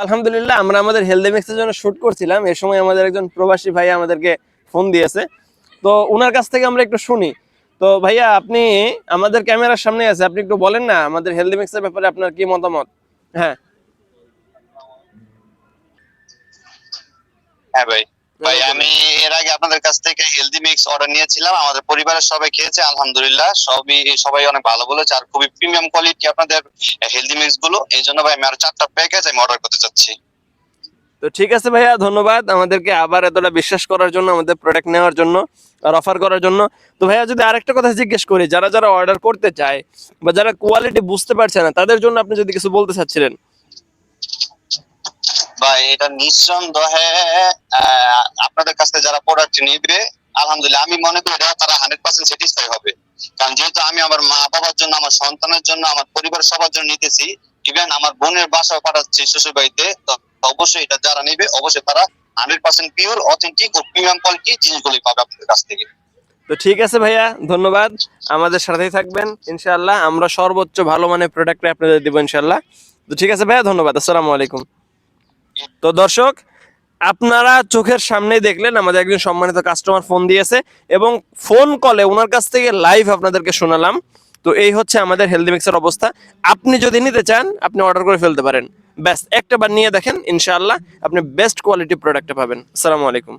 আলহামদুলিল্লাহ আমরা আমাদের হেলদি মিক্সের জন্য শুট করছিলাম, এই সময় আমাদের একজন প্রবাসী ভাই আমাদেরকে ফোন দিয়েছে। তো ওনার কাছ থেকে আমরা একটু শুনি। তো ভাইয়া, আপনি আমাদের ক্যামেরার সামনে আছে, আপনি একটু বলেন না আমাদের হেলদি মিক্সের ব্যাপারে আপনার কি মতামত। হ্যাঁ হ্যাঁ ভাই, আমি এর আগে আপনাদের কাছ থেকে হেলদি মিক্স অর্ডার নিয়েছিলাম। আমাদের পরিবারের সবাই খেয়েছে, আলহামদুলিল্লাহ সবাই অনেক ভালো বলেছে, আর খুবই প্রিমিয়াম কোয়ালিটি আপনাদের হেলদি মিক্স গুলো। এই জন্য ভাই আমি আরো 4টা প্যাকেজ আমি অর্ডার করতে চাচ্ছি। তো ঠিক আছে ভাইয়া, ধন্যবাদ আমাদেরকে আবার এতটা বিশ্বাস করার জন্য, আমাদের প্রোডাক্ট নেওয়ার জন্য আর অফার করার জন্য। তো ভাইয়া, যদি আরেকটা কথা জিজ্ঞেস করি, যারা যারা অর্ডার করতে চায় বা যারা কোয়ালিটি বুঝতে পারছে না, তাদের জন্য আপনি যদি কিছু বলতে চাচ্ছিলেন। ভাই এটা নিঃসন্দেহে আপনাদের কাছ থেকে যারা প্রোডাক্ট নিবে, আলহামদুলিল্লাহ আমি মনে করি তারা 100% স্যাটিসফাই হবে। কারণ যেহেতু আমি আমার মা বাবার জন্য, আমার সন্তানের জন্য, আমার পরিবারের সবার জন্য নিতেছি, ইভেন আমার বোনের বাসাও পাঠাচ্ছি শ্বশুর বাড়িতে, তো অবশ্যই এটা যারা নিবে অবশ্যই তারা 100% পিওর, অথেন্টিক ও প্রিমিয়াম কোয়ালিটি জিনিসগুলি পাবে আপনাদের কাছ থেকে। তো ঠিক আছে ভাইয়া, ধন্যবাদ। আমাদের সাথেই থাকবেন ইনশাআল্লাহ, আমরা সর্বোচ্চ ভালো মানের প্রোডাক্ট আপনাদের দেবো ইনশাআল্লাহ। তো ঠিক আছে ভাইয়া, ধন্যবাদ, আসসালামু আলাইকুম। তো দর্শক, আপনারা চোখের সামনেই দেখলেন আমাদের একজন সম্মানিত কাস্টমার ফোন দিয়েছে এবং ফোন কলে ওনার কাছ থেকে লাইভ আপনাদেরকে শোনালাম। তো এই হচ্ছে আমাদের হেলদি মিক্সের অবস্থা। আপনি যদি নিতে চান আপনি অর্ডার করে ফেলতে পারেন, ব্যাস একটা বার নিয়ে দেখেন, ইনশাআল্লাহ আপনি বেস্ট কোয়ালিটি প্রোডাক্টটা পাবেন। আসসালামু আলাইকুম।